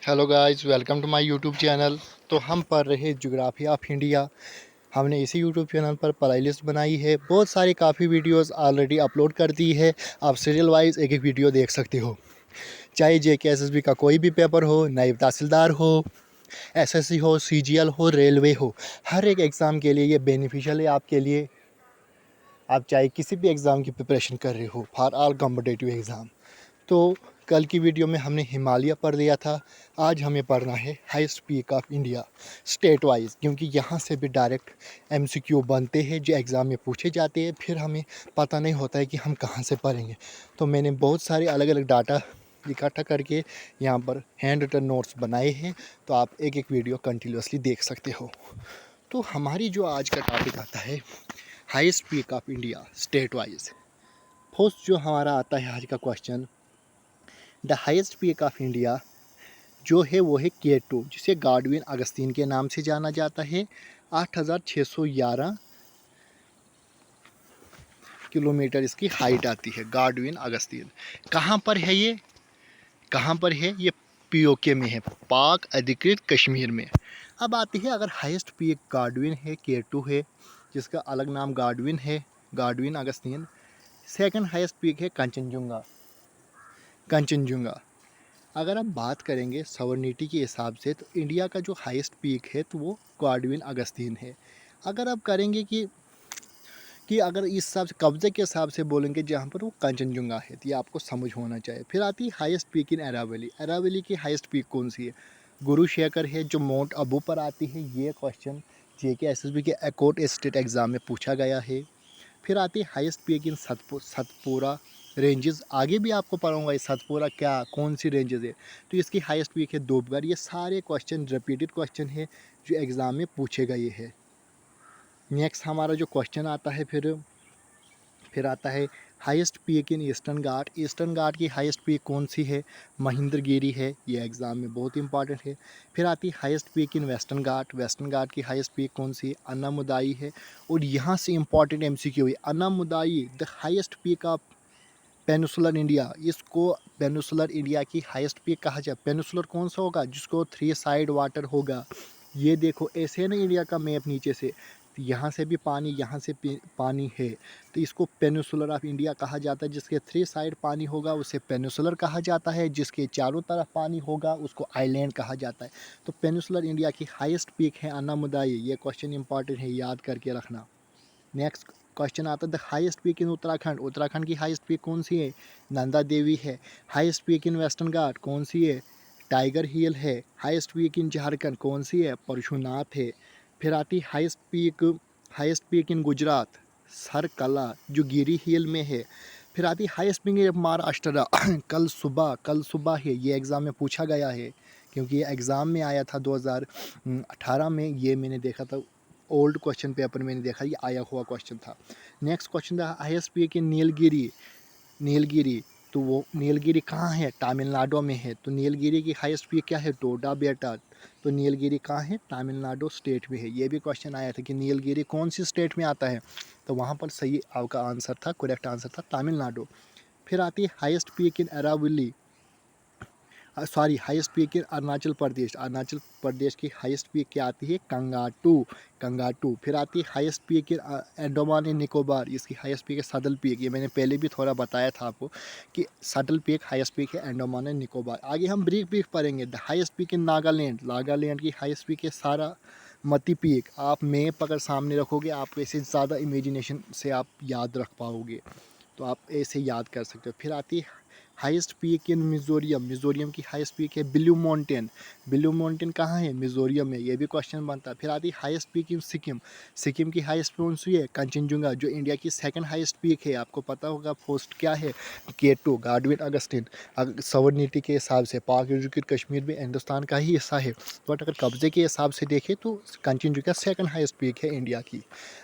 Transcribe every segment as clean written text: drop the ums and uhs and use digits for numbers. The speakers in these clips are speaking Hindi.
Hello guys, welcome to my YouTube channel. तो हम पढ़ रहे ज्योग्राफी ऑफ इंडिया। हमने इसी यूट्यूब चैनल पर प्ले लिस्ट बनाई है। बहुत सारी काफ़ी वीडियोस ऑलरेडी अपलोड कर दी है। आप सीरियल वाइज एक एक वीडियो देख सकते हो। चाहे जेके एसएसबी का कोई भी पेपर हो, नायब तहसीलदार हो, एसएससी हो, सीजीएल हो, रेलवे हो, हर एक एग्ज़ाम के लिए ये बेनिफिशियल है आपके लिए। आप चाहे किसी भी एग्ज़ाम की प्रिपरेशन कर रहे हो, फॉर ऑल कॉम्पिटिटिव एग्ज़ाम। तो कल की वीडियो में हमने हिमालय पढ़ लिया था। आज हमें पढ़ना है highest peak of India state wise, क्योंकि यहाँ से भी डायरेक्ट एमसीक्यू बनते हैं जो एग्ज़ाम में पूछे जाते हैं। फिर हमें पता नहीं होता है कि हम कहाँ से पढ़ेंगे। तो मैंने बहुत सारे अलग अलग डाटा इकट्ठा करके यहाँ पर हैंड रिटन नोट्स बनाए हैं। तो आप एक एक वीडियो कंटिन्यूसली देख सकते हो। तो हमारी जो आज का टॉपिक आता है highest peak of India state wise. First जो हमारा आता है आज का question, the highest peak of India जो है वो है K2, जिसे गाडविन अगस्तीन के नाम से जाना जाता है। 8611 किलोमीटर इसकी हाइट आती है। गाडविन अगस्तीन कहाँ पर है ये? कहाँ पर है ये? पीओके में है, पाक अधिकृत कश्मीर में। अब आती है, अगर हाईएस्ट पीक गाडविन है, K2 है, जिसका अलग नाम गाडविन है, गाडविन अगस्तीन। सेकंड हाईएस्ट पीक है कंचनजुंगा। कंचनजुंगा अगर आप बात करेंगे सवर्निटी के हिसाब से, तो इंडिया का जो हाईएस्ट पीक है तो वो गाडविन अगस्तीन है। अगर आप करेंगे कि अगर इस हिसाब से कब्जे के हिसाब से बोलेंगे जहाँ पर वो कंचनजुंगा है, तो ये आपको समझ होना चाहिए। फिर आती है highest peak in Aravalli. Aravalli की हाईएस्ट पीक कौन सी है? गुरु शेखर है, जो माउंट अबू पर आती है। ये क्वेश्चन जेके एसएसबी के अकोट स्टेट एग्ज़ाम में पूछा गया है। फिर आती है हाईएस्ट पीक इन सतपुरा रेंजेस। आगे भी आपको पढ़ाऊंगा ये सतपुरा क्या कौन सी रेंजेस है। तो इसकी हाईएस्ट पीक है दोपगर। ये सारे क्वेश्चन रिपीटेड क्वेश्चन है जो एग्ज़ाम में पूछे गए हैं। नेक्स्ट हमारा जो क्वेश्चन आता है फिर आता है highest peak in Eastern Ghat. Eastern Ghat की हाईएस्ट पीक कौन सी है? महेंद्रगिरी है। ये एग्ज़ाम में बहुत इंपॉर्टेंट है। फिर आती है highest peak in Western Ghat. Western Ghat की हाईएस्ट पीक कौन सी है? अन्नामुदाई है। और यहाँ से इंपॉर्टेंट एमसीक्यू है, Anamudi the highest peak of peninsular India. इसको पेनिसुलर इंडिया की हाईएस्ट पीक कहा जाए। पेनिसुलर कौन सा होगा? जिसको 3 साइड वाटर होगा। ये देखो ऐसे है ना इंडिया का मैप नीचे से, यहाँ से भी पानी, यहाँ से पानी है, तो इसको पेनिसुलर ऑफ इंडिया कहा जाता है। जिसके 3 साइड पानी होगा उसे पेनिसुलर कहा जाता है। जिसके चारों तरफ पानी होगा उसको आइलैंड कहा जाता है। तो पेनिसुलर इंडिया की हाईएस्ट पीक है अन्नामुदाई। ये क्वेश्चन इंपॉर्टेंट है, याद करके रखना। नेक्स्ट क्वेश्चन आता है द हाईएस्ट पीक इन उत्तराखंड। उत्तराखंड की हाईएस्ट पीक कौन सी है? नंदा देवी है। हाईएस्ट पीक इन वेस्टर्न घाट कौन सी है? टाइगर हिल है। हाईएस्ट पीक इन झारखंड कौन सी है? परशुनाथ है। फिर आती हाईएस्ट पीक इन गुजरात सरकला, जो गिरी हिल में है। फिर आती हाईएस्ट पीक इन महाराष्ट्र कल सुबह है। ये एग्ज़ाम में पूछा गया है, क्योंकि ये एग्ज़ाम में आया था 2018 में। ये मैंने देखा था, ओल्ड क्वेश्चन पेपर मैंने देखा, ये आया हुआ क्वेश्चन था। नेक्स्ट क्वेश्चन था हाईएस्ट पीक इन नीलगिरी। तो वो नीलगिरी कहाँ है? तमिलनाडु में है। तो नीलगिरी की हाईएस्ट पीक क्या है? टोडा बेटा। तो नीलगिरी कहाँ है? तमिलनाडु स्टेट में है। ये भी क्वेश्चन आया था कि नीलगिरी कौन सी स्टेट में आता है, तो वहाँ पर सही आपका आंसर था, करेक्ट आंसर था तमिलनाडु। फिर आती है highest peak in Aravalli, highest peak in Arunachal Pradesh. Arunachal Pradesh की हाईएस्ट पीक क्या आती है? कंगाटू। फिर आती है highest peak in Andaman and Nicobar. इसकी हाईएस्ट पीक है सडल पीक। ये मैंने पहले भी थोड़ा बताया था आपको कि सडल पीक हाईएस्ट पीक है अंडमान एंड निकोबार। आगे हम ब्रीफ पढ़ेंगे। द हाईएस्ट पीक इन नागालैंड की हाईएस्ट पीक है सारामती पीक। आप मैप अगर सामने रखोगे, आप ऐसे ज़्यादा इमेजिनेशन से आप याद रख पाओगे, तो आप ऐसे याद कर सकते हो। फिर आती है हाईएस्ट पीक इन मिज़ोरम की हाईएस्ट पीक है ब्लू माउंटेन कहाँ है? मिज़ोरम में। ये भी क्वेश्चन बनता है। फिर आती है हाईएस्ट पीक इन सिक्किम की हाईएस्ट कौन सी है? कंचनजुंगा, जो इंडिया की सेकंड हाईएस्ट पीक है। आपको पता होगा फर्स्ट क्या है? K2 गाडविन अगस्तीन। सवर्निटी के हिसाब से पाक अधिकृत कश्मीर भी हिंदुस्तान का ही हिस्सा है, बट अगर कब्जे के हिसाब से देखें तो कंचनजुंगा सेकंड हाईएस्ट पीक है इंडिया की।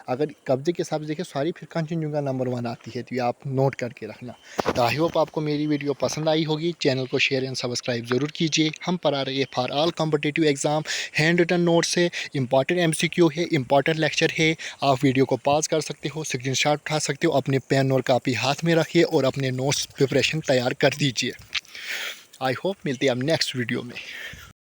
अगर कब्जे के हिसाब से देखें फिर कंचनजुंगा नंबर 1 आती है। तो ये आप नोट करके रखना। तो आई होप आपको मेरी वीडियो पसंद आई होगी। चैनल को शेयर एंड सब्सक्राइब ज़रूर कीजिए। हम पढ़ा रहे हैं for all competitive exam, handwritten notes है, इंपॉर्टेंट एमसीक्यू है, इंपॉर्टेंट लेक्चर है। आप वीडियो को पॉज कर सकते हो, स्क्रीनशॉट उठा सकते हो, अपने पेन और कापी हाथ में रखिए और अपने नोट्स प्रिपरेशन तैयार कर दीजिए। आई होप मिलते हैं अब नेक्स्ट वीडियो में।